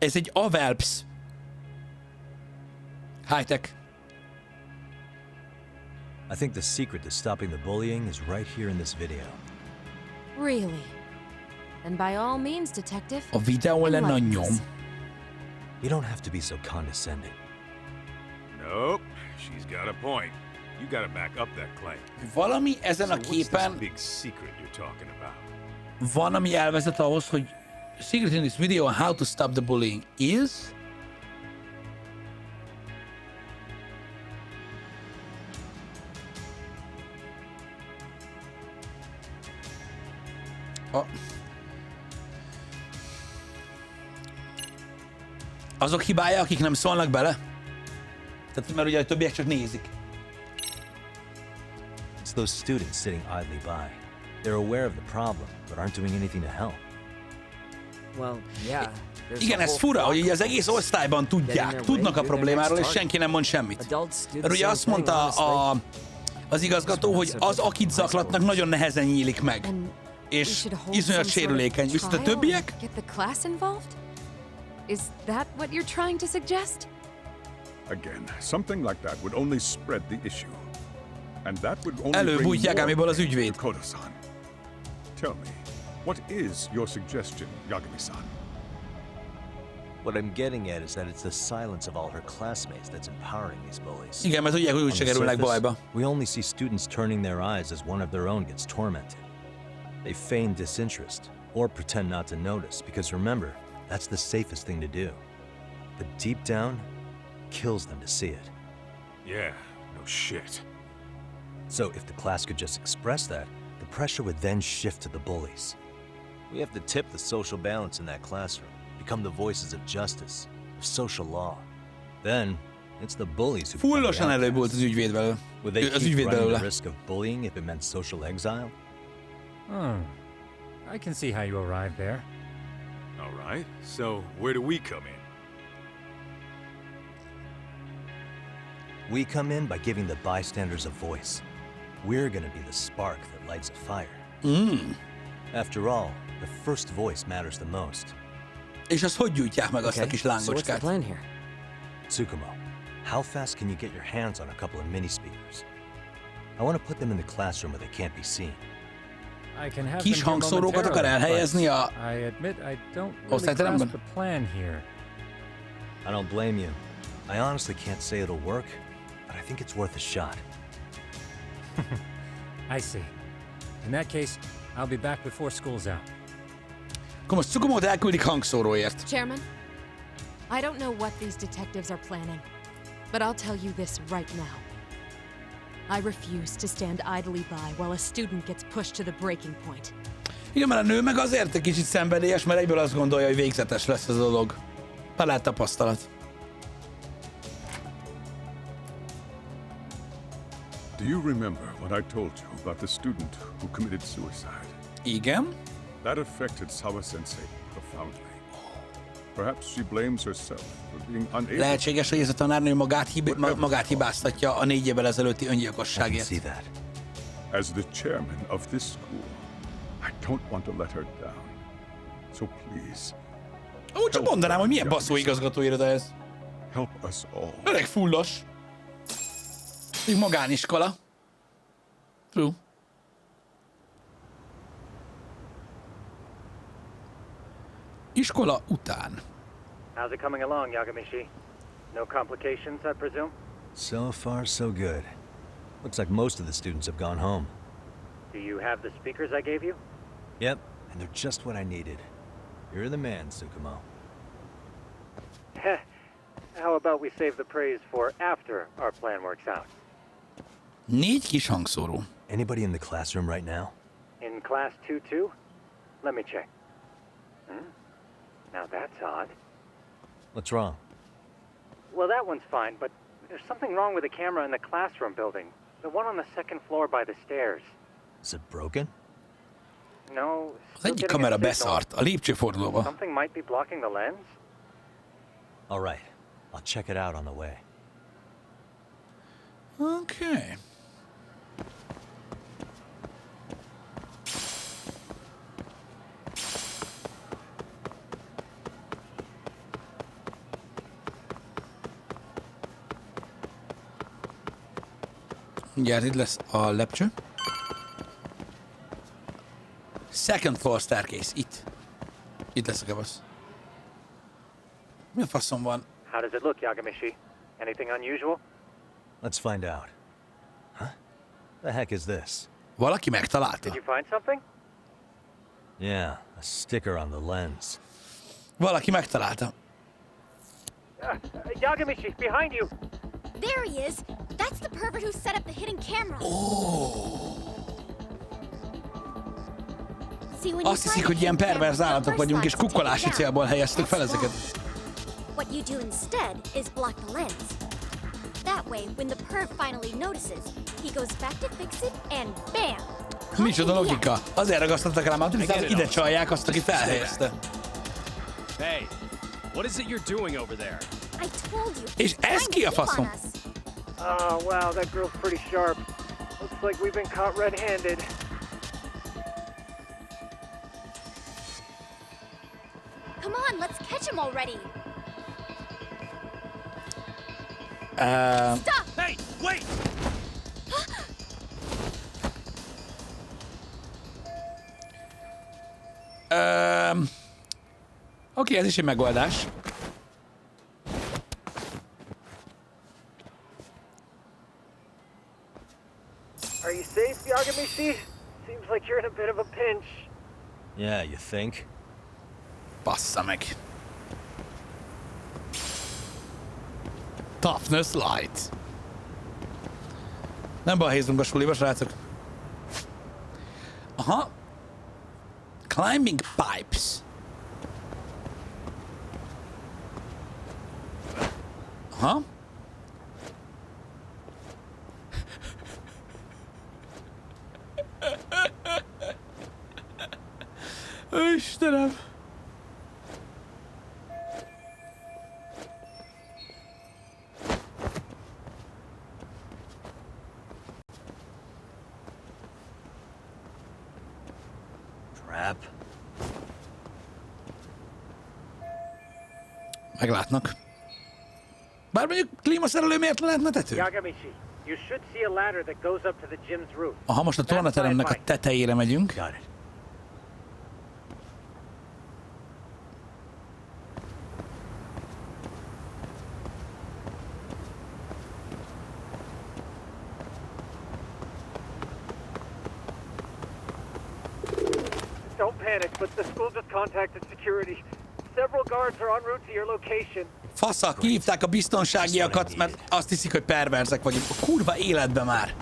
Ez egy Avelps. High-tech. I think the secret to stopping the bullying is right here in this video. Really? Then by all means, detective. A videó lenne a nyom. You don't have to be so condescending. Nope, she's got a point. You gotta back up that claim. Valami ezen a képen Big secret you're talking about. van, ami elvezet ahhoz, hogy secret in this video on how to stop the bullying is... Azok hibája, akik nem szólnak bele? Tehát, mert ugye a többiek csak nézik. It's those students sitting idly by. They're aware of the problem, but aren't doing anything to help. Well, yeah. Igen, ez fura, hogy az egész osztályban tudnak a problémáról, és senki nem mond semmit. Mert ugye azt mondta az igazgató, hogy az, akit zaklatnak, nagyon nehezen nyílik meg. És iszonyat sérülékeny. Viszont a többiek? Is that what you're trying to suggest? Again, something like that would only spread the issue. And that would only előbújtják amiből az ügyvéd. Kodo-san. Tell me, what is your suggestion, Yagami-san? What I'm getting at is that it's the silence of all her classmates that's empowering these bullies. Igen, mert tudják, hogy úgyse kerülnek bajba. We only see students turning their eyes as one of their own gets tormented. They feign disinterest or pretend not to notice because remember, that's the safest thing to do. But deep down, kills them to see it. Yeah, no shit. So if the class could just express that, the pressure would then shift to the bullies. We have to tip the social balance in that classroom, become the voices of justice, of social law. Then, it's the bullies who fullosan előbb volt az ügyvéd belőle. Would they keep running the risk of bullying if it meant social exile? I can see how you arrived there. All right, so where do we come in? We come in by giving the bystanders a voice. We're gonna be the spark that lights a fire. After all, the first voice matters the most. És azt hogy gyújtják meg azt a kis lángocskát? So what's the plan here? Tsukumo, how fast can you get your hands on a couple of mini speakers? I want to put them in the classroom where they can't be seen. Kis hangszórókat akar elhelyezni a osztályteremben? I don't blame you. I honestly can't say it'll work, but I think it's worth a shot. I see. In that case, I'll be back before school's out. Akkor most Tsukumót elküldik hangszóróért. Chairman, I don't know what these detectives are planning, but I'll tell you this right now. I refuse to stand idly by while a student gets pushed to the breaking point. Igen, mert a nő meg azért egy kicsit szenvedélyes, mert egyből azt gondolja, hogy végzetes lesz ez a dolog. Talált tapasztalat. Do you remember what I told you about the student who committed suicide? Igen. That affected Sawa-sensei profoundly. Perhaps she blames herself for being unable. Lehetséges, hogy ez a tanárnő magát hibáztatja a 4 évvel ezelőtti öngyilkosságért. See that. As the chairman of this school, I don't want to let her down. So please. Úgy csak mondanám, hogy milyen baszó igazgatóiroda ez. Help us all. Elég fullos. Így magániskola. True. Iskola után. How's it coming along, Yagamishi? No complications, I presume? So far, so good. Looks like most of the students have gone home. Do you have the speakers I gave you? Yep, and they're just what I needed. You're the man, Tsukumo. How about we save the praise for after our plan works out? 4 kis hangszóró. Anybody in the classroom right now? In class 2-2? Let me check. Now that's odd. What's wrong? Well, that one's fine, but there's something wrong with the camera in the classroom building. The one on the second floor by the stairs. Is it broken? No. Az egyik kamera beszart a lépcsőfordulóba. Something might be blocking the lens? All right. I'll check it out on the way. Okay. Mindjárt itt lesz a lepcső. Second floor staircase. Itt. Itt lesz a kevasz. Mi a faszom van? How does it look, Yagamishi? Anything unusual? Let's find out. Huh? The heck is this? Valaki megtalálta. Did you find something? Yeah, a sticker on the lens. Valaki megtalálta. Yagamishi, behind you! There he is! That's the pervert who set up the hidden camera. See, when Azt hiszik, hogy ilyen perverz állatok vagyunk, és kukkolási célból helyeztük fel ezeket. What you do instead is block the lens. That way, when the perv finally notices, he goes back to fix it, and bam! Micsoda logika? Azért ragasztottak rá, mert ide csalják azt, aki felhelyezte. Hey, what is it you're doing over there? I told you. És ez ki a faszom? Oh, wow, that girl's pretty sharp. Looks like we've been caught red-handed. Come on, let's catch him already. Stop! Hey, wait! Oké, ez is egy megoldás. Are you safe, Yagamishi? Seems like you're in a bit of a pinch. Yeah, you think? Bassza meg. Toughness light. Nem balhézunk a suliba, srácok. Aha. Climbing pipes. Aha. Istenem. Trap? Meglátnak. Bár mondjuk klímaszerelő miért lehetne tető? Yagamishi, you should see a ladder that goes up to the gym's roof. Aha, most a tornateremnek a tetejére megyünk. Got it. Don't panic, but the school just contacted security. Several guards are en route to your location. Fasza, kihívták a biztonságiakat, mert azt hiszik, hogy perverzek vagyunk. A kurva életbe már.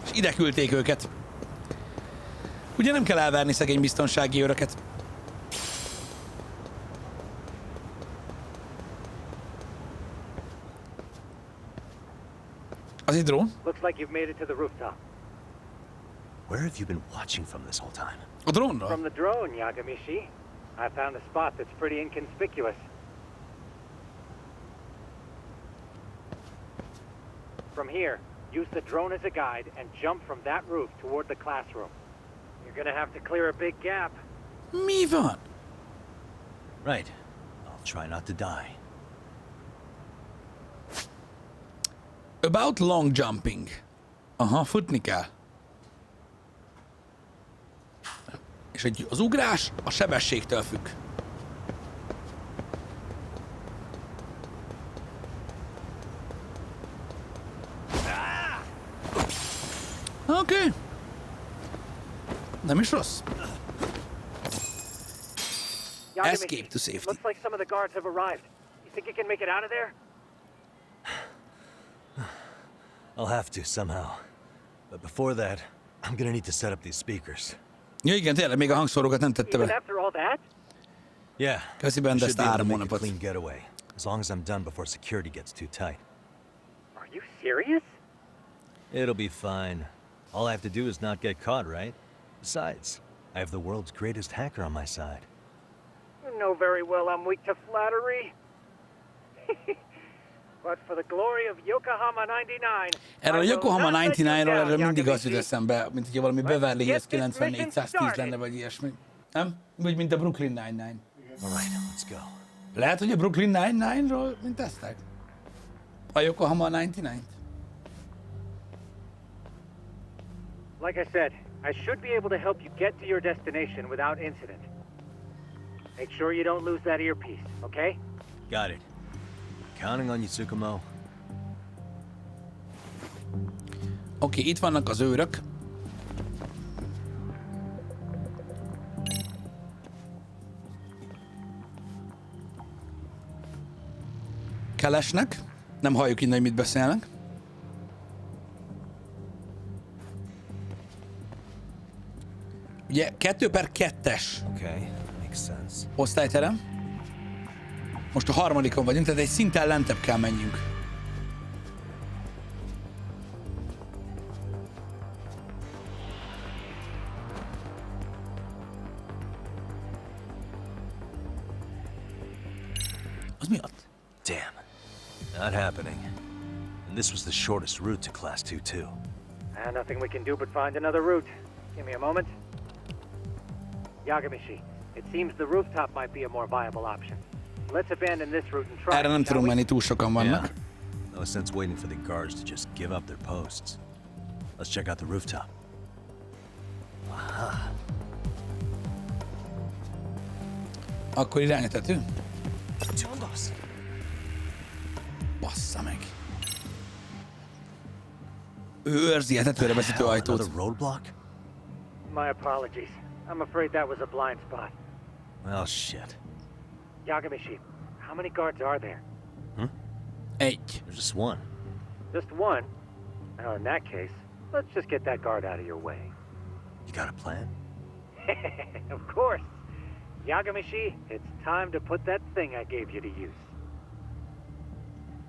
És ide küldték őket. Ugye nem kell elverni szegény biztonsági őröket. Az egy drón? Looks like you've made it to the rooftop. Where have you been watching from this whole time? A drónra? From the drone, Yagamishi. I found a spot that's pretty inconspicuous. From here, use the drone as a guide and jump from that roof toward the classroom. You're gonna have to clear a big gap. Mi van? Right. I'll try not to die. About long jumping. Aha, futni kell. És az ugrás a sebességtől függ. Oké. Nem is rossz. Escape to safety. Looks like some of the guards have arrived. You think you can make it out of there? I'll have to somehow. But before that, I'm gonna need to set up these speakers. Ja igen, tényleg, még a hangszórókat nem tette Even be. after all that? Yeah. Köszi I benne should ezt be able to áram make a hónapot. clean getaway, as long as I'm done before security gets too tight. Are you serious? It'll be fine. All I have to do is not get caught, right? Besides, I have the world's greatest hacker on my side. You know very well I'm weak to flattery. But for the glory of Yokohama 99. Erről a Yokohama 99-ról erről mindig az jut eszembe, mint hogyha valami Beverly Hills 90410 lenne, vagy ilyesmi. Nem? Vagy mint a Brooklyn Nine-Nine. All right, let's go. Lehet, hogy a Brooklyn Nine-Nine-ról mint eztek? A Yokohama 99-t? Like I said, I should be able to help you get to your destination without incident. Make sure you don't lose that earpiece, okay? Got it. Counting on you, Tsukumo. Oké, itt vannak az őrök. Kelesnek. Nem halljuk innen, hogy mit beszélnek. Ugye 2/2-es Okay, makes sense. osztályterem. Most a harmadikon vagyunk, tehát egy szinten lentebb kell menjünk. Az mi ott? Damn. Not happening. And this was the shortest route to Class 2 too. Nothing we can do but find another route. Give me a moment. Yagamishi, it seems the rooftop might be a more viable option. Let's abandon this route and try. Erre nem tudunk menni, túl sokan vannak. No sense waiting for the guards to just give up their posts. Let's check out the rooftop. Aha. Akkor irányítető? Csundos. Bassza meg. Ő őrzi a tetőre vezető ajtót. Another roadblock? My apologies. I'm afraid that was a blind spot. Well, shit. Yagamishi, how many guards are there? Egy. There's just one. Just one? Well, in that case, let's just get that guard out of your way. You got a plan? Of course. Yagamishi, it's time to put that thing I gave you to use.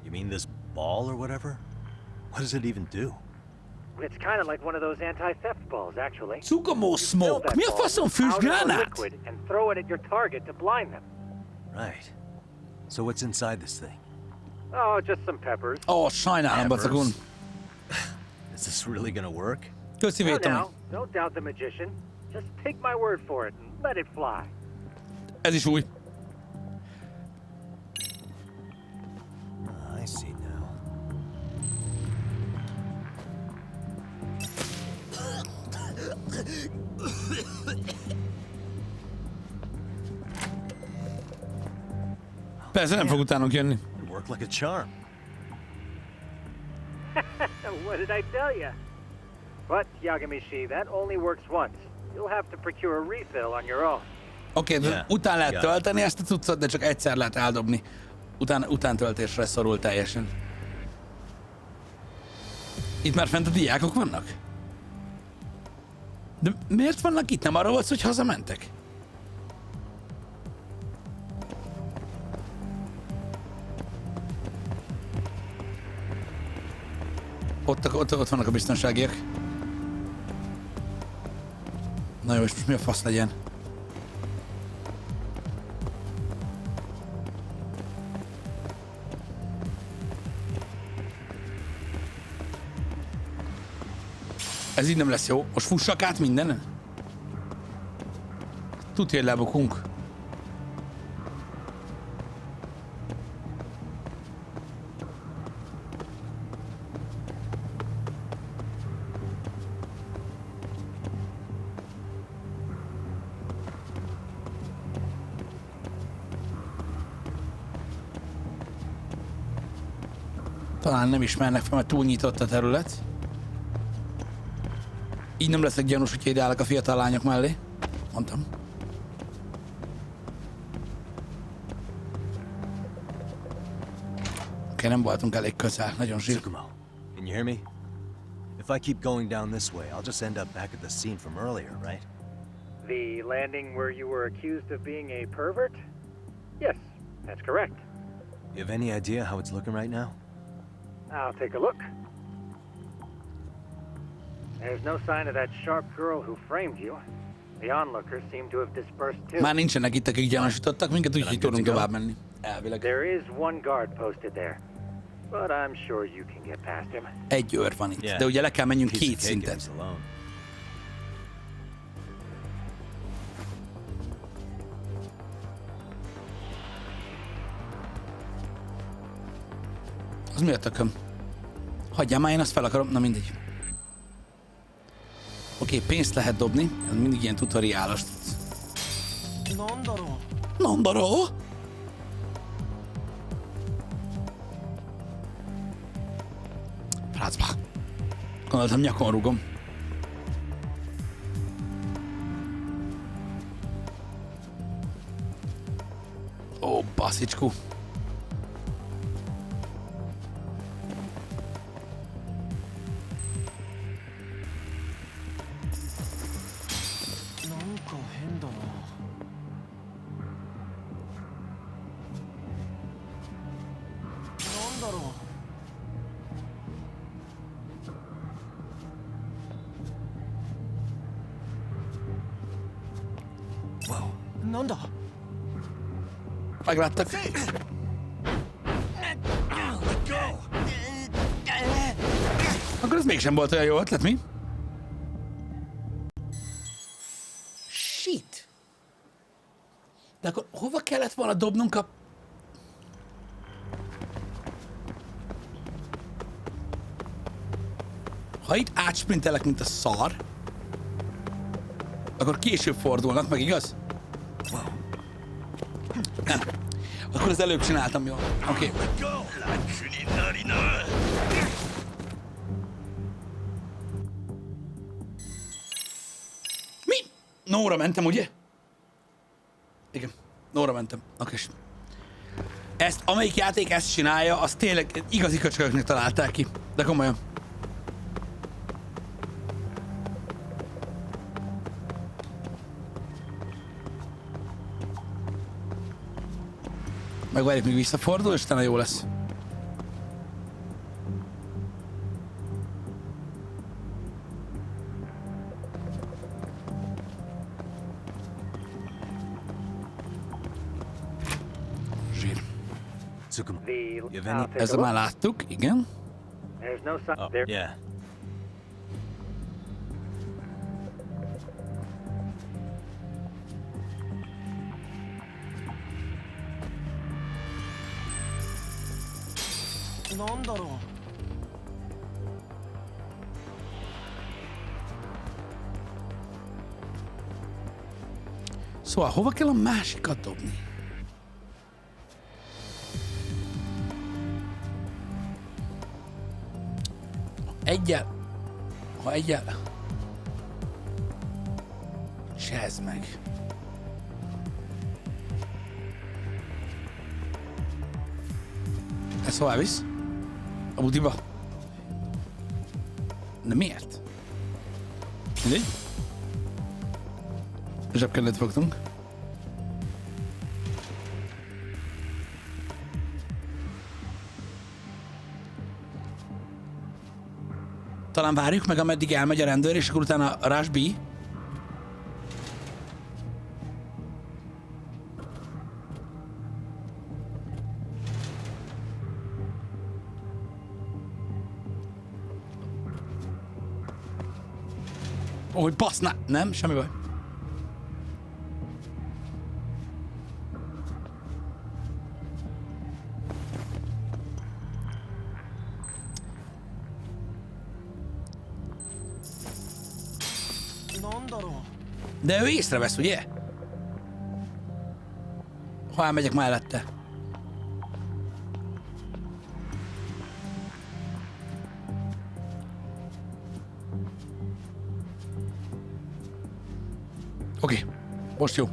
You mean this ball or whatever? What does it even do? It's kind of like one of those anti-theft balls, actually. Tsukumo smoke. Mi a faszom füstgránát? And throw it at your target to blind them. Right. So what's inside this thing? Oh, just some peppers. Ó, sajnálom, bacakun. Is this really gonna work? Köszi, No, vétom. now, don't doubt the magician. Just take my word for it and let it fly. Ez is új. I see now. Persze nem fog utánunk jönni. It worked like a charm. What did I tell you? But, Yagamishi, that only works once. You'll have to procure a refill on your own. Oké, után lehet tölteni ezt a cuccot, de csak egyszer lehet eldobni. Utántöltésre szorul teljesen. Itt már fent a diákok vannak? De miért vannak itt? Nem arra volt, hogy hazamentek? Ott vannak a biztonságiak. Na jó, és most mi a fasz legyen? Ez így nem lesz jó. Most fussak át mindenen? Tudja, hogy lebukunk. Talán nem ismernek fel, mert túl nyitott a terület. Így nem leszek gyanús, hogyha ide állok a fiatal lányok mellé. Mondtam. Oké, nem voltunk elég közel. Nagyon zsír. Tsukumo, can you hear me? If I keep going down this way, I'll just end up back at the scene from earlier, right? The landing where you were accused of being a pervert? Yes, that's correct. You have any idea how it's looking right now? I'll take a look. There's no sign of that sharp girl who framed you. The onlookers seem to have dispersed too. Már nincsenek itt, akik gyanúsítottak minket, úgyhogy tudunk tovább menni. Elvileg. There is one guard posted there, but I'm sure you can get past him. Egy őr van itt, de ugye le kell menjünk két szintet. Az mi a tököm? Hagyjál már, én azt fel akarom, na mindegy. Oké, pénzt lehet dobni. Ez mindig ilyen tutoriálos. Nandaro? Rácba. Gondoltam, nyakon rúgom. Ó, baszicskú. Megláttak. Akkor ez mégsem volt olyan jó ötlet, mi? Shit. De akkor hova kellett volna dobnunk a... Ha itt átsprintelek, mint a szar, akkor később fordulnak meg, igaz? Nem. Akkor az előbb csináltam jól. Oké. Mi? Nóra mentem, ugye? Igen. Nóra mentem. Oké. Ezt, amelyik játék ezt csinálja, az tényleg igazi köcsögöknek találták ki. De komolyan. Megvárjuk, míg visszafordul, és utána jó lesz. Zsír. Ezzel már láttuk, igen. Oh, yeah. Szóval hova kell a másikat dobni? Ha egyel... Csezd meg. Ez hová visz? A budiba? De miért? Mindegy. Zsebkendet fogtunk. Talán várjuk meg, ameddig elmegy a rendőr, és akkor utána Rush B. Ó, hogy basz, nem, semmi baj. De ő észrevesz, ugye? Ha elmegyek mellette. Oké, most jó.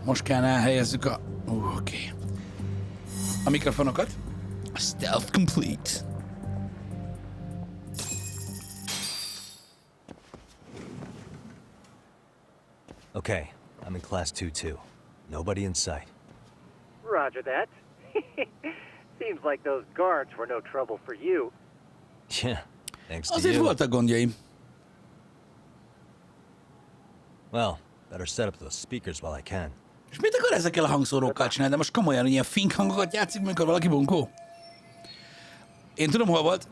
Most kell elhelyezzük a... Oké. A mikrofonokat. A stealth complete. Okay, I'm in class 2-2. Nobody in sight. Roger that. Seems like those guards were no trouble for you. Yeah, thanks to Azért you. voltak gondjaim. Well, better set up those speakers while I can. És mit akar ezekkel a hangszórókkal csinálni? De most komolyan ilyen fink hangokat játszik, amikor valaki bunkó? Én tudom, hol volt.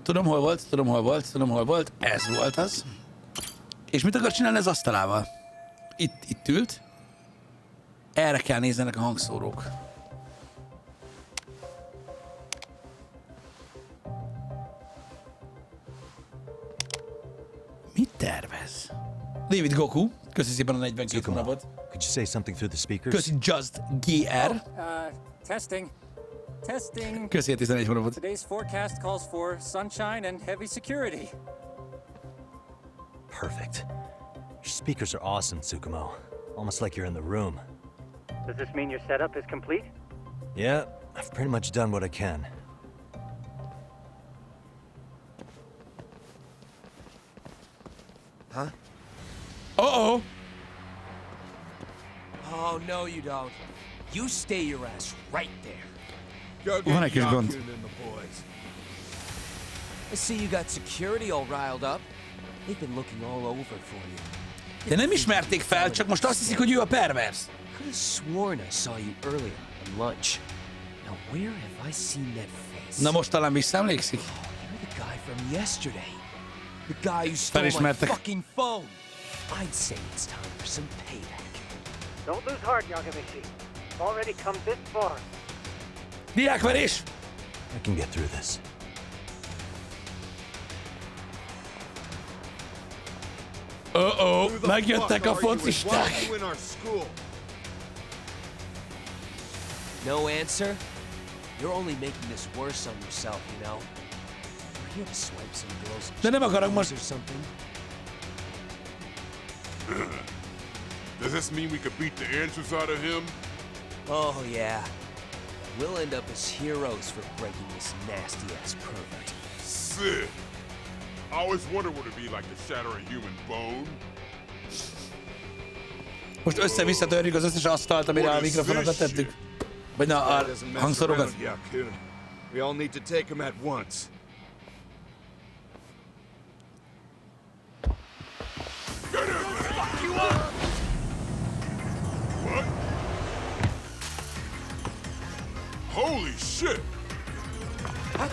Ez volt az. És mit akar csinálni az asztalával? Itt ült. Erre kell nézzenek a hangszórók. tervez? David Goku, köszi szépen a 42 hónapot. Could you say something through the speakers? Köszi Just GR. Testing. Testing. Köszi a 11 hónapot. Today's forecast calls for sunshine and heavy security. Perfect. Your speakers are awesome, Tsukumo. Almost like you're in the room. Does this mean your setup is complete? Yeah, I've pretty much done what I can. Huh? Uh-oh. Oh, no you don't. You stay your ass right there. Van egy kis gond. I see you got security all riled up. They've been looking all over for you. De nem ismerték fel, csak most azt hiszik, hogy ő a pervers. Could have sworn I saw you earlier on lunch. Now where have I seen that face? Na most talán visszaemlékszik? You're the guy from yesterday. The guy who stole my fucking phone. I'd say it's time for some payback. Don't lose heart, Yagamishi. You've already come this far. Diákverés! I can get through this. Uh-oh, megjöttek a focisták. No answer? You're only making this worse on yourself, you know? We're here to swipe some girls De nem akarok most... or something. Does this mean we could beat the answers out of him? Oh, yeah. We'll end up as heroes for breaking this nasty-ass pervert. Sick. I always wonder what it'd be like to shatter a human bone. Most össze-visszatörjük az összes asztalt, amire a mikrofonokat tettük. Vagy na, a hangszorokat. We all need to take him at once. Get him! Fuck you up! What? Holy shit! Crap!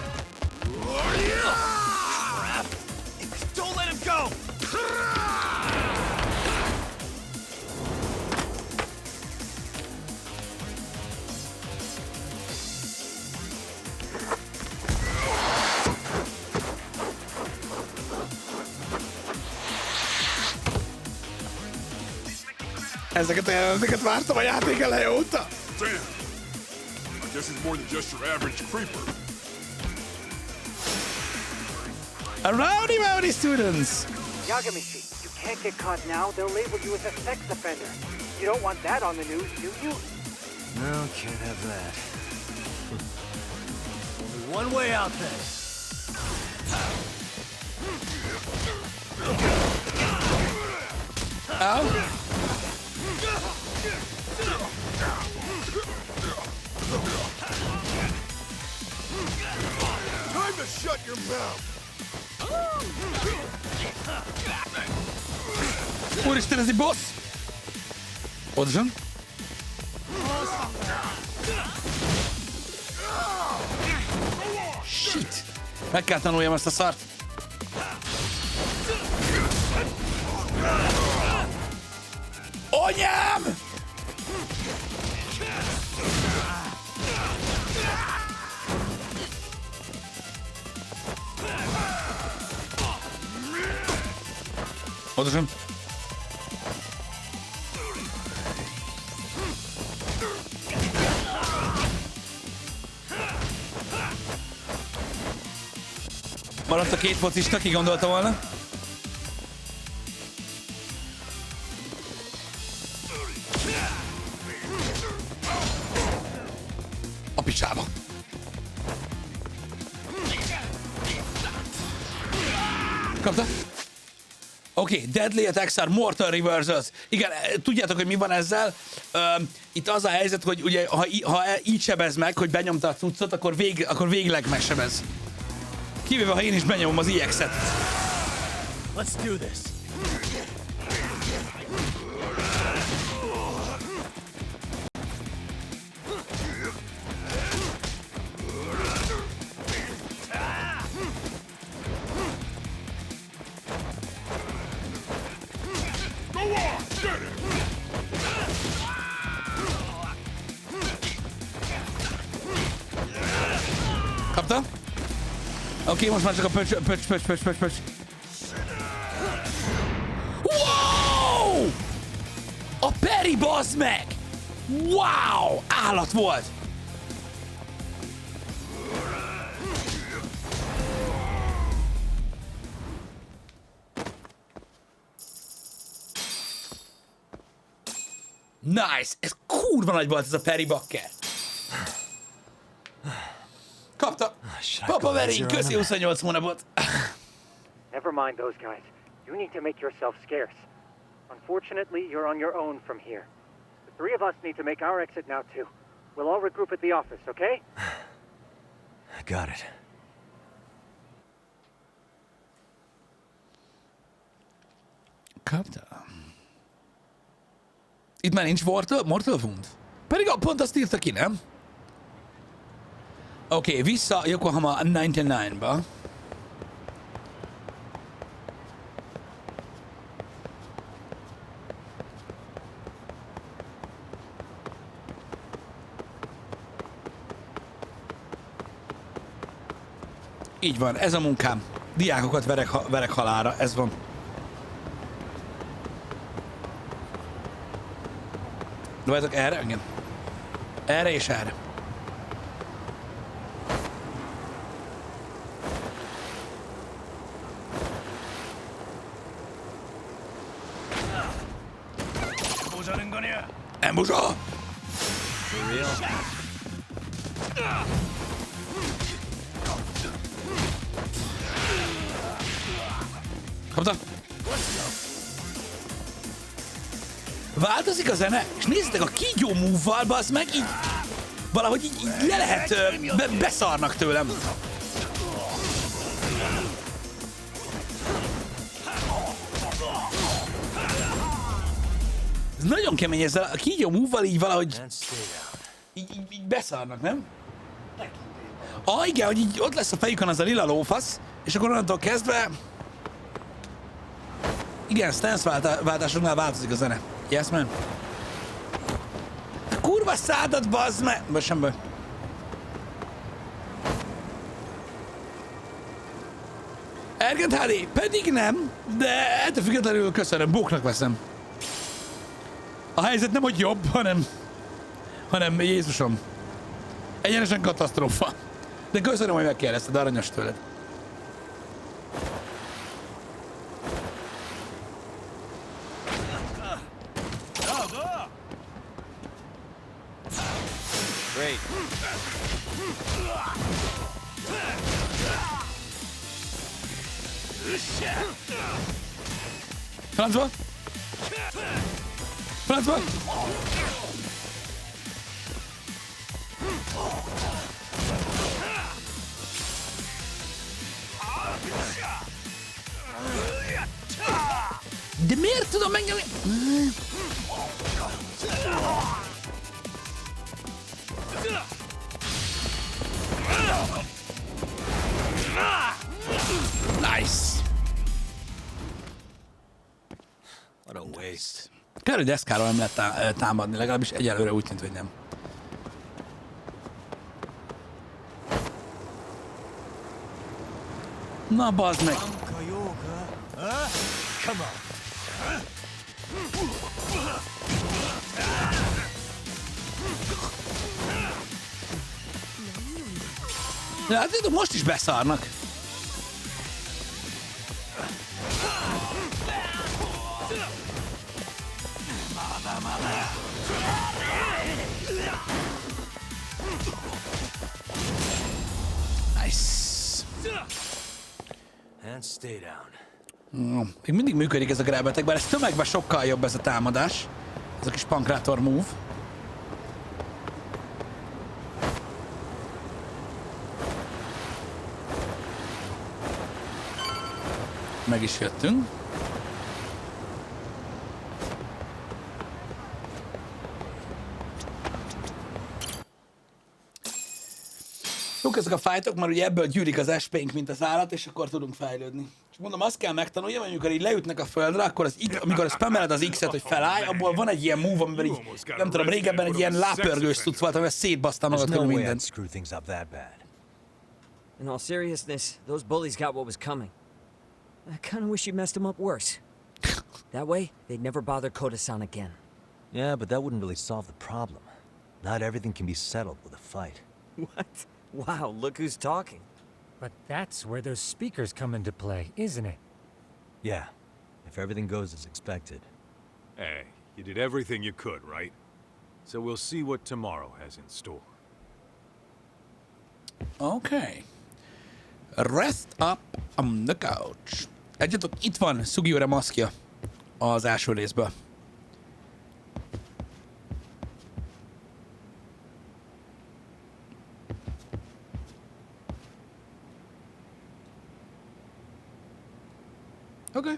Don't let him go! Ezeket a jeleneteket vártam a játék eleje óta. Damn! I guess he's more than just your average creeper. Rowdy students! Yagamishi, you can't get caught now. They'll label you as a sex offender. You don't want that on the news, do you? No, can't have that. Only one way out then. Ow. Time to shut your mouth! Úristen, ez egy boss! Pontosan. Shit! Meg kell tanuljam ezt a szart. Anyám! Pontosan. Maradt a két focista, ki gondolta volna? A picsába. Kapta? Oké, Deadly Attacks are Mortal Reversals. Igen, tudjátok, hogy mi van ezzel? Itt az a helyzet, hogy ugye, ha így sebez meg, hogy benyomta a cuccot, akkor végleg megsebez. Kivéve, ha én is benyomom az EX-et. Let's do this. Kapta? Oké, most már csak a pöcs. Perry, bazd meg! Wow! Állat volt! Nice! Ez kurva nagy volt ez a Perry bakker. Kapta! Papa Verin, köszi 28 hónapot! Never mind those guys. You need to make yourself scarce. Unfortunately, you're on your own from here. The three of us need to make our exit now too. We'll all regroup at the office, okay? Got it. Kapta. Itt már nincs Mortal Wound? Pedig pont azt írta ki, nem? Oké, vissza Yokohama 99-ba. Így van, ez a munkám. Diákokat verek halálra, ez van. Dobáltok erre? Igen. Erre és erre. Embuzsa! Kapta? Változik a zene, és nézzétek, a kígyó move-val, bazd meg, így valahogy így le lehet, beszarnak tőlem. Ez nagyon kemény, ezzel a kígyó move-val így valahogy így beszarnak, nem? Igen, hogy így ott lesz a fejükön az a lila lófasz, és akkor onnantól kezdve... Igen, stance váltásoknál változik a zene. Yes, man. Kurva szádat, bazd meg! Vagy sem baj. Ergent HD, pedig nem, de ettől függetlenül köszönöm, bóknak veszem. A helyzet nem, hogy jobb, hanem Jézusom. Egyenesen katasztrófa. De köszönöm, hogy megkérdezted, aranyos tőled. Great. Francba! Francba! De miért tudom megnyomni? Nice! What a waste. Kár, hogy deszkáról nem lehet támadni, legalábbis egyelőre úgy tűnt, hogy nem. Na, bazd meg! De hát most is beszarnak. Nice. And stay down. Még mindig működik ez a grábetek, bár ez tömegben sokkal jobb ez a támadás. Ez a kis pankrátor move. Meg is jöttünk. Jók ezek a fájtok, mert ugye ebből gyűlik az SP-nk, mint az állat, és akkor tudunk fejlődni. És mondom, azt kell megtanuljam, hogy amikor így leütnek a földre, akkor amikor spameled az X-et, hogy felállj, abból van egy ilyen move, amiben így, nem tudom, régebben egy ilyen lápörgős cucc volt, amivel szétbasztál magad körül mindent. In all seriousness, those bullies got what was coming. I kinda wish you messed them up worse. That way, they'd never bother Koda-san again. Yeah, but that wouldn't really solve the problem. Not everything can be settled with a fight. What? Wow, look who's talking. But that's where those speakers come into play, isn't it? Yeah, if everything goes as expected. Hey, you did everything you could, right? So we'll see what tomorrow has in store. Okay. Rest up on the couch. Egyetok, itt van Sugiura maszkja az első részből. Okay.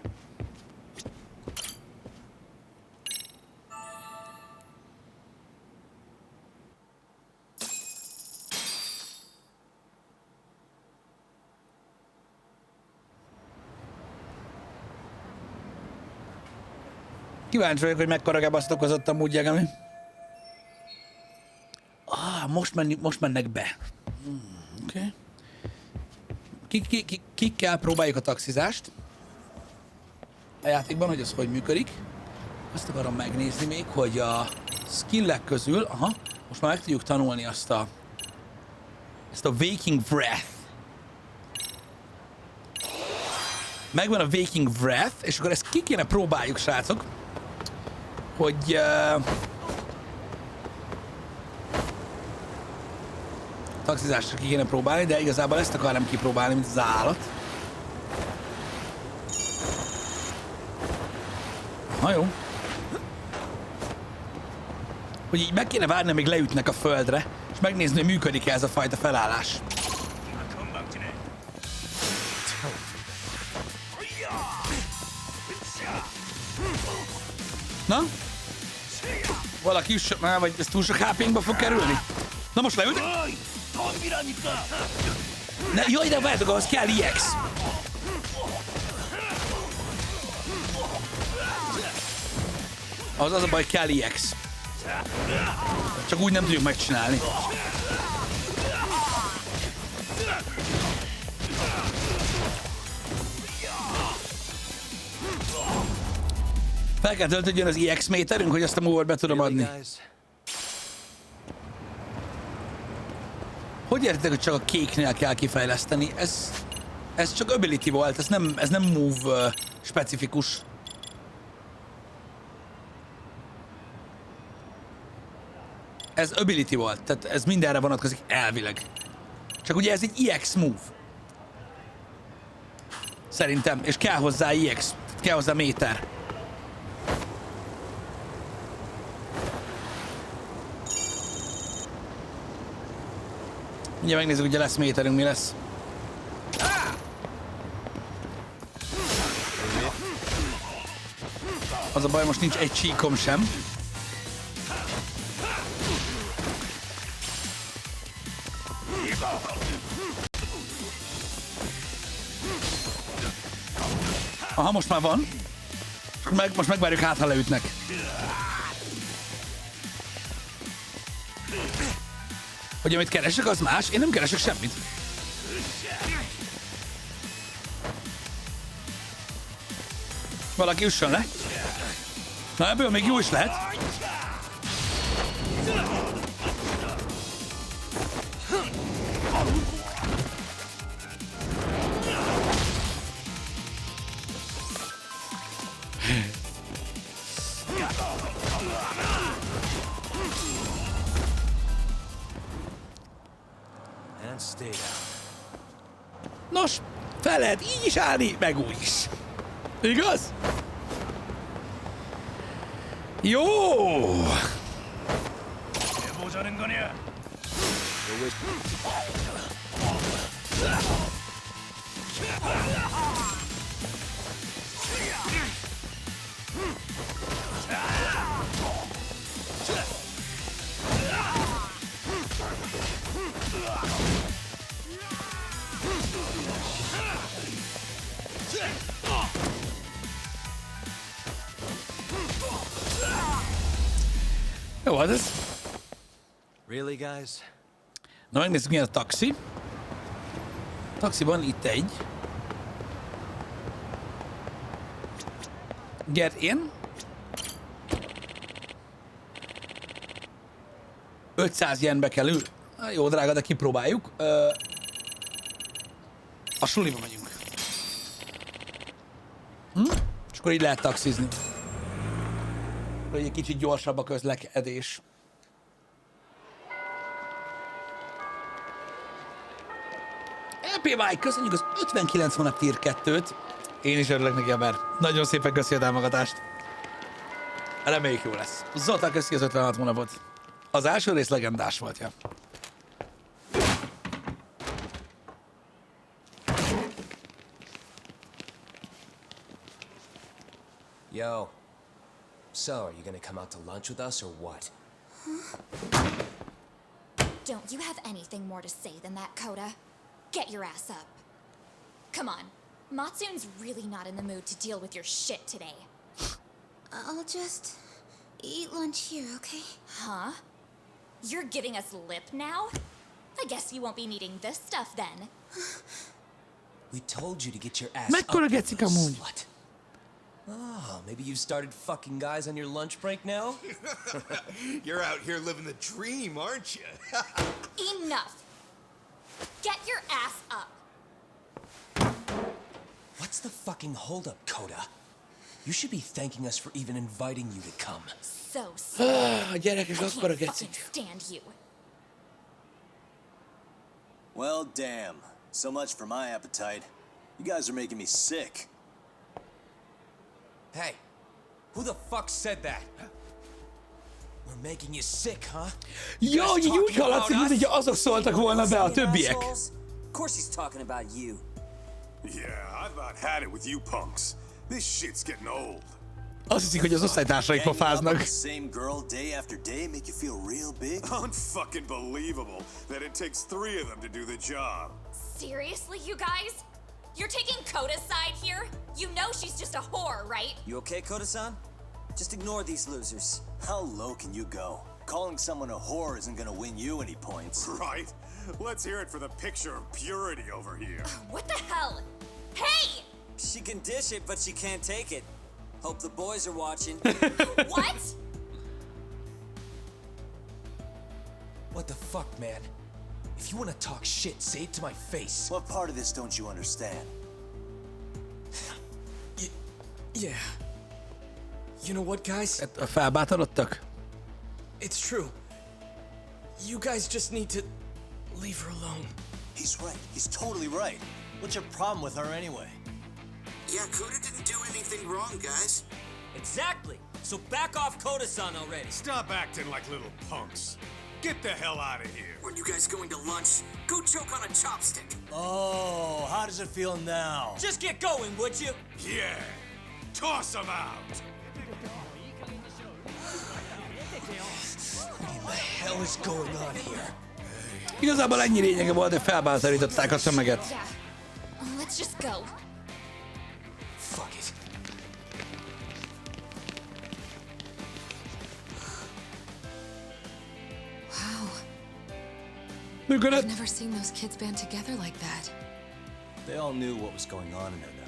Kíváncsi vagyok, hogy mekkora gebaszt okozott amúgy Jegemi. Most mennek be. Oké. Kikkel próbáljuk a taxizást a játékban, hogy az hogy működik. Azt akarom megnézni még, hogy a skillek közül, most már meg tudjuk tanulni ezt a Waking Breath. Megvan a Waking Breath, és akkor ezt ki kéne próbáljuk, srácok, hogy taxizásra ki kéne próbálni, de igazából ezt akarnám kipróbálni, mint az állat. Na jó. Hogy így meg kéne várni, amíg leütnek a földre, és megnézni, hogy működik-e ez a fajta felállás. Na? Valaki üssön már, vagy ez túl sok HP-nkba fog kerülni? Na most leült? Ne, jaj, de várjátok, ahhoz kell EX. Az a baj, kell EX. Csak úgy nem tudjuk megcsinálni. Fel kell töltődjön az EX méterünk, hogy azt a mover be tudom adni. Hogy értitek, hogy csak a kéknél kell kifejleszteni? Ez csak ability volt, ez nem move specifikus. Ez ability volt, tehát ez mindenre vonatkozik elvileg. Csak ugye ez egy EX move. Szerintem, és kell hozzá EX, kell hozzá méter. Ugye megnézzük, hogy lesz méterünk, mi lesz. Az a baj, most nincs egy csíkom sem. Aha, most már van. Most megvárjuk át, ha leütnek. Hogy amit keresek, az más? Én nem keresek semmit. Valaki üssön le. Na, ebből még jó is lehet. Nos, fel lehet így is állni, meg úgy is. Igaz? Jó! Jó, hát ez. Really, guys? Na, megnézzük, milyen a taxi. A taxiban itt egy. Get in. 500 yenbe kerül. Jó, drága, de kipróbáljuk. A suliba megyünk. És akkor így lehet taxizni. Hogy egy kicsit gyorsabb a közlekedés. LP Mike, köszönjük az 59 hónap tier 2-t. Én is örülök neki, mert nagyon szépen köszi a támogatást. Reméljük jó lesz. Zoltán köszi az 56 hónapot. Az első rész legendás volt, ja. Yo. So, are you gonna come out to lunch with us or what? Don't you have anything more to say than that, Coda? Get your ass up. Come on. Matsune's really not in the mood to deal with your shit today. I'll just eat lunch here, okay? Huh? You're giving us lip now? I guess you won't be needing this stuff then. We told you to get your ass Mekkora up, gecik you amúgy. slut. Oh, maybe you've started fucking guys on your lunch break now? You're out here living the dream, aren't you? Enough! Get your ass up! What's the fucking holdup, Coda? You should be thanking us for even inviting you to come. So sorry. A gyerekek I akkora can't fucking gecik. stand you. Well, damn. So much for my appetite. You guys are making me sick. Hey, who the fuck said that? We're making you sick, huh? Jó, így úgy hallatszik, mint hogy azok szóltak volna be a többiek. Of course he's talking about you. Yeah, I've about had it with you punks. This shit's getting old. Azt hiszik, hogy az osztálytársaik pofáznak. Same girl day after day make you feel real big? Unfucking believable that it takes 3 of them to do the job. Seriously, you guys? You're taking Coda's side here? You know she's just a whore, right? You okay, Koda-san? Just ignore these losers. How low can you go? Calling someone a whore isn't gonna win you any points. Right? Let's hear it for the picture of purity over here. What the hell? Hey! She can dish it, but she can't take it. Hope the boys are watching. What? What the fuck, man? If you want to talk shit, say it to my face. What part of this don't you understand? Yeah. You know what, guys? Felbátorodtak? It's true. You guys just need to leave her alone. He's right. He's totally right. What's your problem with her anyway? Yeah, Coda didn't do anything wrong, guys. Exactly. So back off Koda-san already. Stop acting like little punks. Get the hell out of here. When you guys going to lunch, go choke on a chopstick. Oh, how does it feel now? Just get going, would you? Yeah. Toss them out. What in the hell is going on here? Igazából ennyi lényege volt, de felbátorították a tömeget. Yeah. Let's just go. Fuck it. Wow. Look at I've it. never seen those kids band together like that. They all knew what was going on in there now.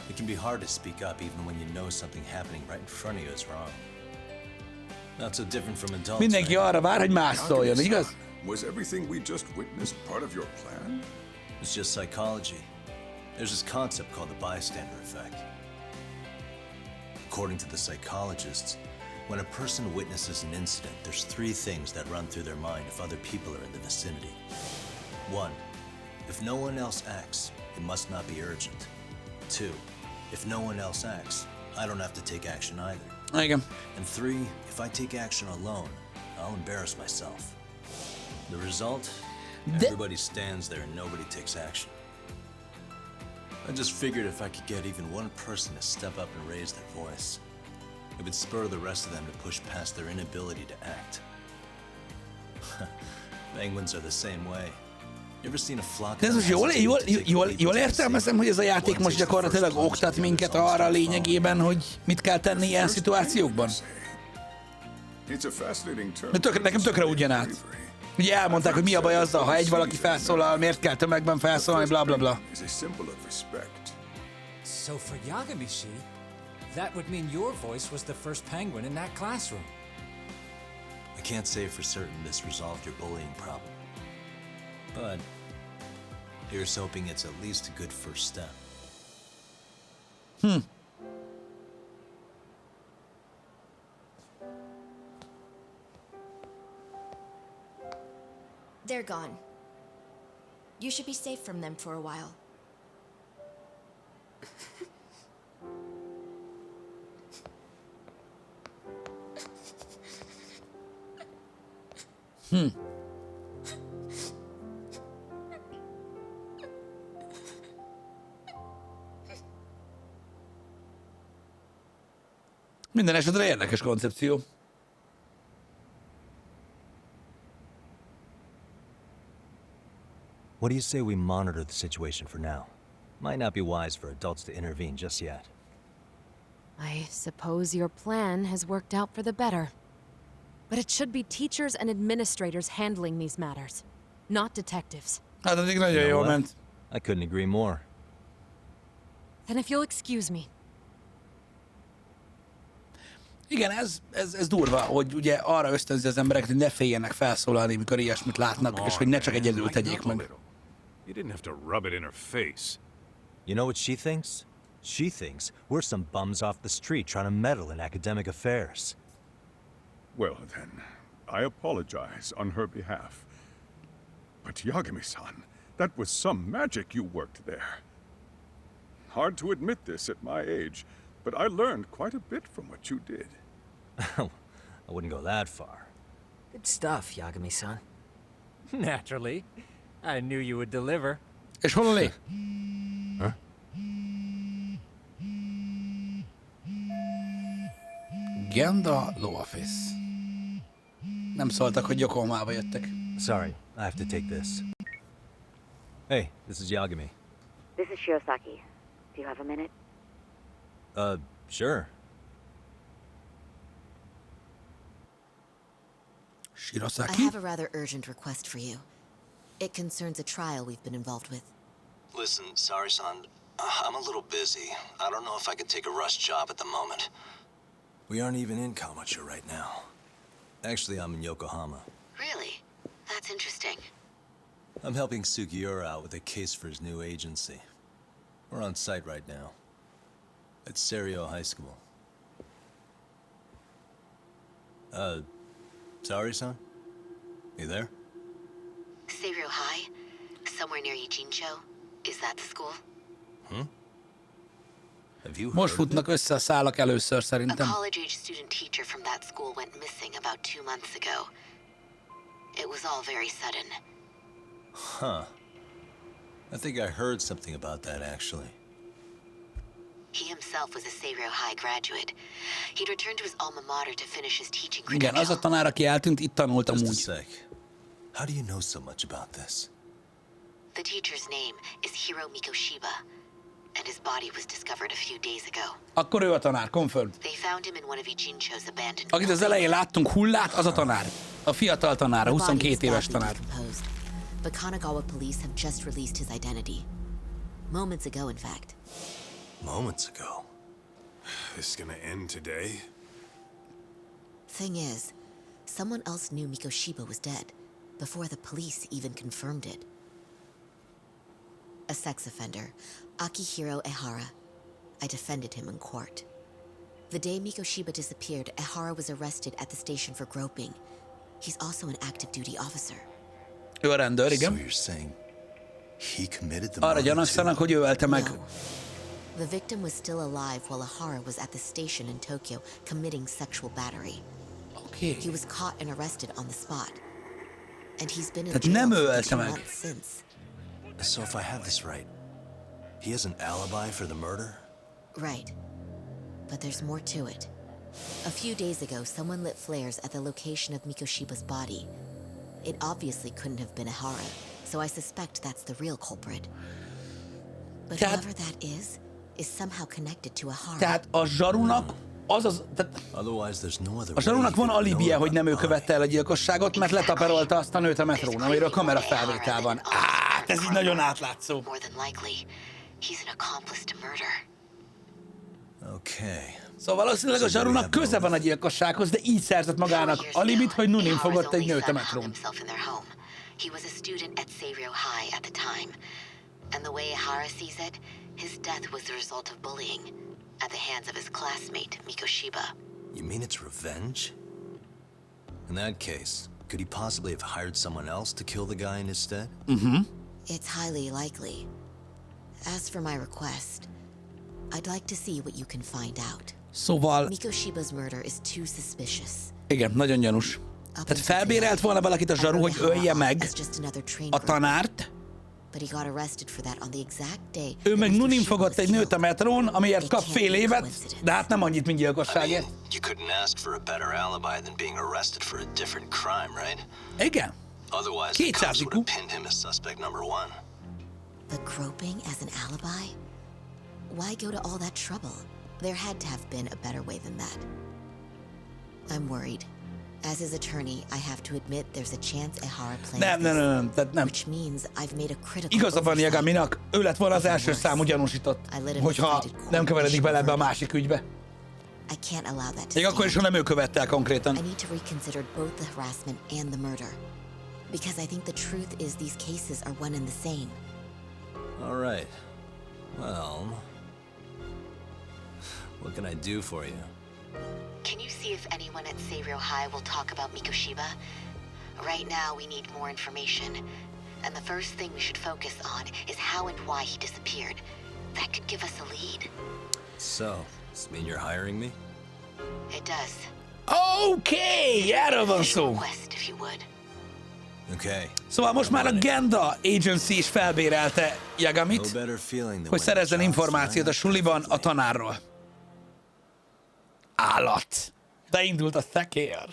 It can be hard to speak up even when you know something happening right in front of you is wrong. Not so different from adults. Mindenki arra vár, hogy más szóljon, igaz? Was everything we just witnessed part of your plan? It's just psychology. There's this concept called the bystander effect. According to the psychologists, when a person witnesses an incident, there's 3 things that run through their mind if other people are in the vicinity. 1. If no one else acts, it must not be urgent. 2. If no one else acts, I don't have to take action either. Igen. And 3. If I take action alone, I'll embarrass myself. The result? Everybody stands there and nobody takes action. I just figured if I could get even one person to step up and raise their voice, it would spur the rest of them to push past their inability to act. Penguins are the same way. You ever seen a flock De ez most jól értelmezem, hogy ez a játék most gyakorlatilag oktat minket arra lényegében, hogy mit kell tenni ilyen szituációkban? De nekem tökre úgy jön át. Ugye elmondták, hogy mi a baj azzal, ha egy valaki felszólal, miért kell tömegben felszólalni, bla bla bla. So for Yagamishi, that would mean your voice was the first penguin in that classroom. I can't say for certain this resolved your bullying problem. But here's hoping it's at least a good first step. They're gone. You should be safe from them for a while. Minden esetre érdekes koncepció. What do you say we monitor the situation for now? Might not be wise for adults to intervene just yet. I suppose your plan has worked out for the better. But it should be teachers and administrators handling these matters, not detectives. Hát addig nagyon jól ment. I couldn't agree more. Then if you'll excuse me. Igen, ez durva, hogy ugye arra ösztönzi az embereket, hogy ne féljenek felszólalni, mikor ilyesmit látnak, és hogy ne csak egyedül tegyék meg. You didn't have to rub it in her face. You know what she thinks? She thinks we're some bums off the street trying to meddle in academic affairs. Well then, I apologize on her behalf. But Yagami-san, that was some magic you worked there. Hard to admit this at my age, but I learned quite a bit from what you did. I wouldn't go that far. Good stuff, Yagami-san. Naturally. I knew you would deliver. És hol a lé? Huh? Genda Law Office. Nem szóltak, hogy Yokohamába jöttek. Sorry, I have to take this. Hey, this is Yagami. This is Shirosaki. Do you have a minute? Sure. Shirosaki? I have a rather urgent request for you. It concerns a trial we've been involved with. Listen, sorry-san, I'm a little busy. I don't know if I could take a rush job at the moment. We aren't even in Kawachi right now. Actually, I'm in Yokohama. Really? That's interesting. I'm helping Sugiura out with a case for his new agency. We're on site right now. At Serio High School. Sorry-san? You there? Serio High? Somewhere near Ijincho? Is that the school? Have you Most futnak össze a szálak először A szerintem. college-age student teacher from that school went missing about 2 months ago. It was all very sudden. Huh. I think I heard something about that, actually. He himself was a Serio High graduate. He'd returned to his alma mater to finish his teaching Igen, credential. az a tanár, aki eltűnt, itt tanult Just a amúgy. sec. How do you know so much about this? The teacher's name is Hiro Mikoshiba, and his body was discovered a few days ago. Akkor ő a tanár, confirmed. They found him in one of Ijincho's abandoned Akit az elején láttunk hullát, az a tanár. A fiatal tanár, a 22 éves tanár. But Kanagawa police have just released his identity. Moments ago, in fact. Moments ago. This is gonna end today? Thing is, someone else knew Mikoshiba was dead before the police even confirmed it. A sex offender, Akihiro Ehara. I defended him in court. The day Mikoshiba disappeared, Ehara was arrested at the station for groping. He's also an active duty officer. Ő a rendőr, igen. So you're saying he committed the Arra murder gyanakszanak, hogy ő ölte meg. The victim was still alive while Ehara was at the station in Tokyo committing sexual battery. Okay. He was caught and arrested on the spot. And he's been in Tehát jail nem ő for ölte 2 meg. months since. So if I have this right, he has an alibi for the murder? Right. But there's more to it. A few days ago, someone lit flares at the location of Mikoshiba's body. It obviously couldn't have been Ehara, so I suspect that's the real culprit. But whoever that is somehow connected to Ehara. Tehát a zsarunak Otherwise there's no other a zsarunak van alibije, hogy nem ő követte el a gyilkosságot, mert letaperolta azt a nőt a metrón, amiről kamerafelvétel van. Ez így nagyon átlátszó. More than likely, he's an accomplice to murder. Okay, Szóval valószínűleg a zsarunak köze van a gyilkossághoz, de így szerzett magának alibit, hogy Nunin fogott egy nőt a metrón. He was a student at TheVR High at the time, and the way Ihara sees it, his death was the result of bullying at the hands of his classmate, Mikoshiba. You mean it's revenge? In that case, could he possibly have hired someone else to kill the guy in his stead? Mm-hmm. It's highly likely. As for my request, I'd like to see what you can find out. Szóval... Mikoshiba's murder is too suspicious. Igen, nagyon gyanús. Tehát felbérelt volna valakit a zsaru, hogy ölje meg a tanárt. Ő meg Nunin fogott egy nőt a metrón, amiért kap fél évet, de hát nem annyit, mint gyilkosságért. You couldn't ask for a better alibi than being arrested for a different crime, right? Igen. Otherwise, the cops would have pinned him as suspect number one. The groping as an alibi? Why go to all that trouble? There had to have been a better way than that. I'm worried. As his attorney, I have to admit there's a chance Ihara planned nem. Which means I've made a critical Igaza van Yagaminak, ő lett volna az első számú gyanúsított, hogyha nem keveredik bele ebbe a másik ügybe. I can't allow that to még akkor is, ha nem ő követte el konkrétan. I need to reconsider both the harassment and the murder. Because I think the truth is these cases are one and the same. All right. Well, what can I do for you? Can you see if anyone at TheVR High will talk about Mikoshiba? Right now, we need more information. And the first thing we should focus on is how and why he disappeared. That could give us a lead. So, does this mean you're hiring me? It does. Okay, erről van szó. If you would. Okay. Szóval most már a Genda Agency is felbérelte Yagamit, hogy szerezzen információt a suliban a tanárról. Állat. Beindult a szekér.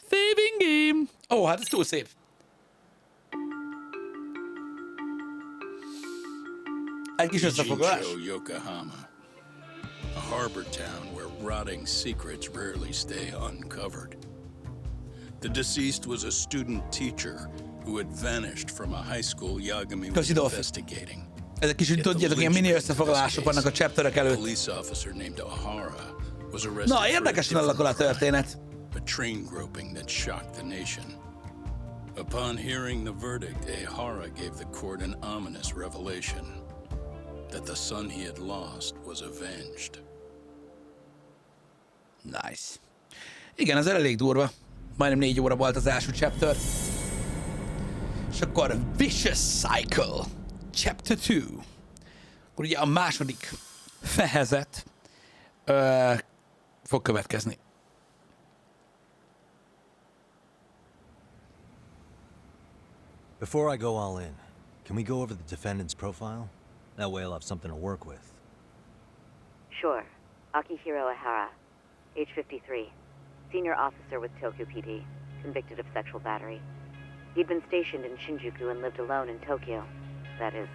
Saving game. Ó, hát ez túl szép. Egy kis összefoglalás. Yokohama. A harbor town where rotting secrets rarely stay uncovered. The deceased was a student teacher who had vanished from a high school Yagami was investigating. Ezek kicsit tudjátok, ilyen mini összefoglalások vannak a chapterek előtt. Na, érdekesen alakul a történet. A train groping that shocked the nation. Upon hearing the verdict, Ihara gave the court an ominous revelation that the son he had lost was avenged. Nice. Igen, ez elég durva. Majdnem 4 óra volt az első chapter. És akkor Vicious Cycle. Chapter 2. Akkor ugye a második fejezet fog következni. Before I go all in, can we go over the defendant's profile? That way I'll have something to work with. Sure. Akihiro Ihara, age 53. Senior officer with Tokyo PD, convicted of sexual battery. He'd been stationed in Shinjuku and lived alone in Tokyo. That is,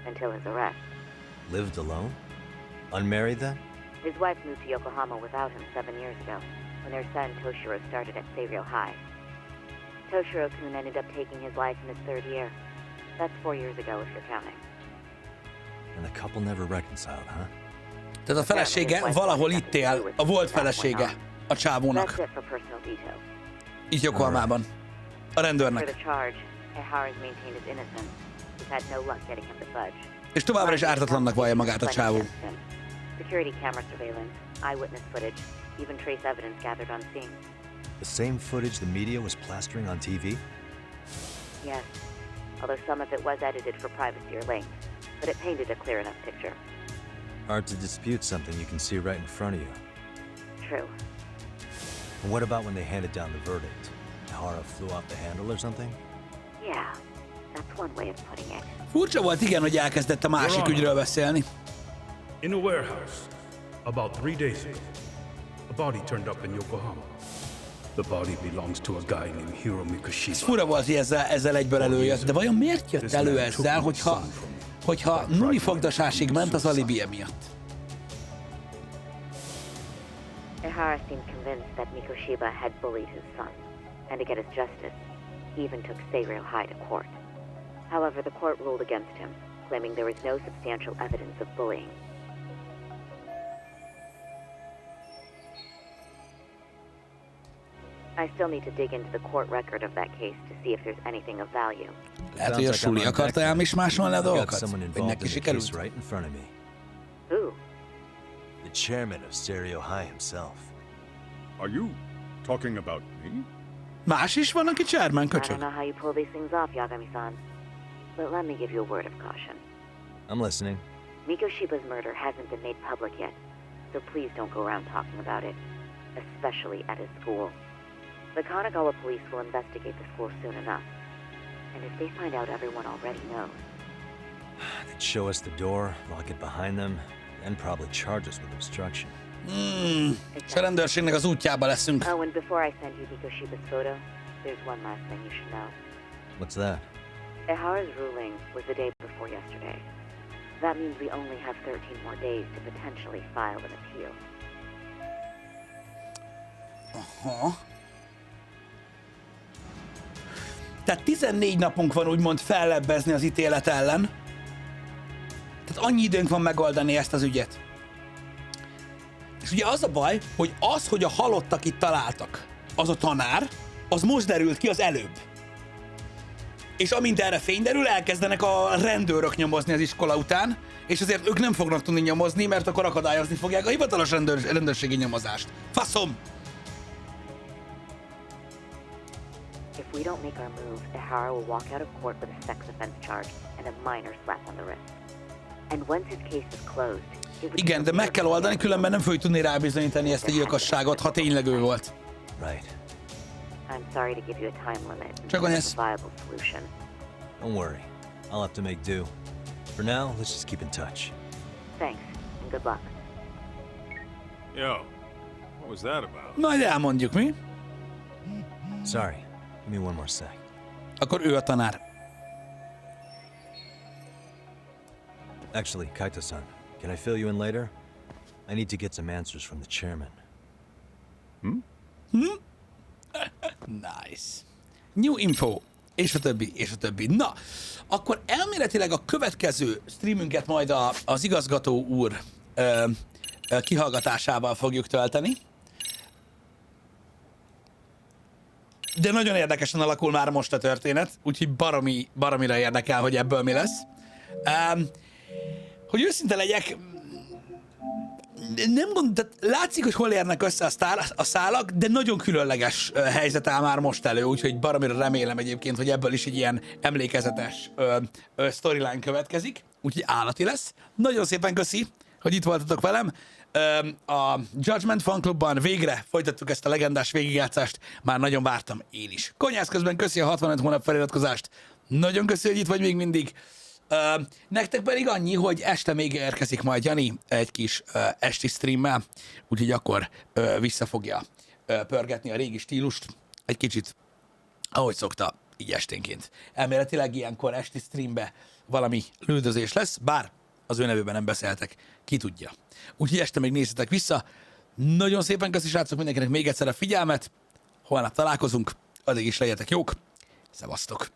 until his arrest. Lived alone? Unmarried then? His wife moved to Yokohama without him 7 years ago, when their son Toshiro started at TheVR High. Toshiro-kun ended up taking his life in his 3rd year. That's 4 years ago, if you're counting. And the couple never reconciled, huh? Tehát a felesége valahol itt él, a volt felesége a csávónak. That's it for personal details. Itt Yokohamában. A rendőrnek. For the charge, Ihara's maintained his innocence. He's had no luck getting him to budge. És továbbra is ártatlannak vallja magát a csávó. Security camera surveillance, eyewitness footage, even trace evidence gathered on scene. The same footage the media was plastering on TV? Yes, although some of it was edited for privacy or length, but it painted a clear enough picture. Hard to dispute something you can see right in front of you. True. And what about when they handed down the verdict? Ihara flew off the handle or something? Yeah, that's one way of putting it. Furcsa volt, igen, hogy elkezdett a másik ügyről beszélni. In a warehouse, about 3 days ago, a body turned up in Yokohama. The body belongs to a guy named Hiro Mikoshiba. Ez fura volt, hogy ezzel egyből előjött, de vajon miért jött elő ezzel, hogyha Nuni fogdosásig ment az alibije miatt? Ihara seemed convinced that Mikoshiba had bullied his son, and to get his justice, he even took TheVR High to court. However, the court ruled against him, claiming there was no substantial evidence of bullying. I still need to dig into the court record of that case to see if there's anything of value. Lehet, hogy a Suli akarta elmismásolni a dolgokat? Someone Hogy involved neki in the sikerült? case right in front of me. Who? The chairman of Stereo High himself. Are you talking about me? Más is van, aki chairman, I don't köcsög. know how you pull these things off, Yagami-san. But let me give you a word of caution. I'm listening. Mikoshiba's murder hasn't been made public yet, so please don't go around talking about it, especially at his school. The Kanagawa police will investigate the school soon enough, and if they find out everyone already knows... They'd show us the door, lock it behind them, then probably charge us with obstruction. És a rendőrségnek az útjába leszünk. Oh, and before I send you Mikoshiba's photo, there's one last thing you should know. What's that? Ihara's ruling was the day before yesterday. That means we only have 13 more days to potentially file an appeal. Aha. Tehát 14 napunk van úgymond fellebbezni az ítélet ellen. Tehát annyi időnk van megoldani ezt az ügyet. És ugye az a baj, hogy az, hogy a halottak itt találtak, az a tanár, az most derült ki az előbb. És amint erre fény derül, elkezdenek a rendőrök nyomozni az iskola után, és azért ők nem fognak tudni nyomozni, mert akkor akadályozni fogják a hivatalos rendőrségi nyomozást. Faszom! If we don't make our move, Ihara will walk out of court with a sex offense charge and a minor slap on the wrist. And once his case is closed, igen, de meg kell oldani, különben nem fogjuk tudni rábizonyítani ezt a gyilkosságot, ha tényleg ő volt. Right. I'm sorry to give you a time limit. Csak a viable solution. Don't worry. I'll have to make do. For now, let's just keep in touch. Thanks, and good luck. Yo, what was that about? Majd elmondjuk, mi? Sorry. Give me one more sec. Akkor ő a tanár. Actually, Kaito-san, can I fill you in later? I need to get some answers from the chairman. Nice. New info. És a többi, és a többi. Na, akkor elméletileg a következő streamünket majd az igazgató úr kihallgatásával fogjuk tölteni. De nagyon érdekesen alakul már most a történet, úgyhogy baromira érdekel, hogy ebből mi lesz. Hogy őszinte legyek, nem gondolom, tehát látszik, hogy hol érnek össze a szálak, de nagyon különleges helyzet áll már most elő, úgyhogy baromira remélem egyébként, hogy ebből is egy ilyen emlékezetes storyline következik, úgyhogy állati lesz. Nagyon szépen köszi, hogy itt voltatok velem. A Judgment Fan Clubban végre folytattuk ezt a legendás végigjátszást, már nagyon vártam én is. Konyász közben köszi a 65 hónap feliratkozást, nagyon köszi, hogy itt vagy még mindig. Nektek pedig annyi, hogy este még érkezik majd Jani egy kis esti streammel, úgyhogy akkor vissza fogja pörgetni a régi stílust egy kicsit, ahogy szokta, így esténként. Elméletileg ilyenkor esti streambe valami lődözés lesz, bár az ő nevében nem beszéltek, ki tudja. Úgyhogy este még nézzetek vissza. Nagyon szépen köszi, srácok, mindenkinek még egyszer a figyelmet. Holnap találkozunk, addig is legyetek jók. Szevasztok!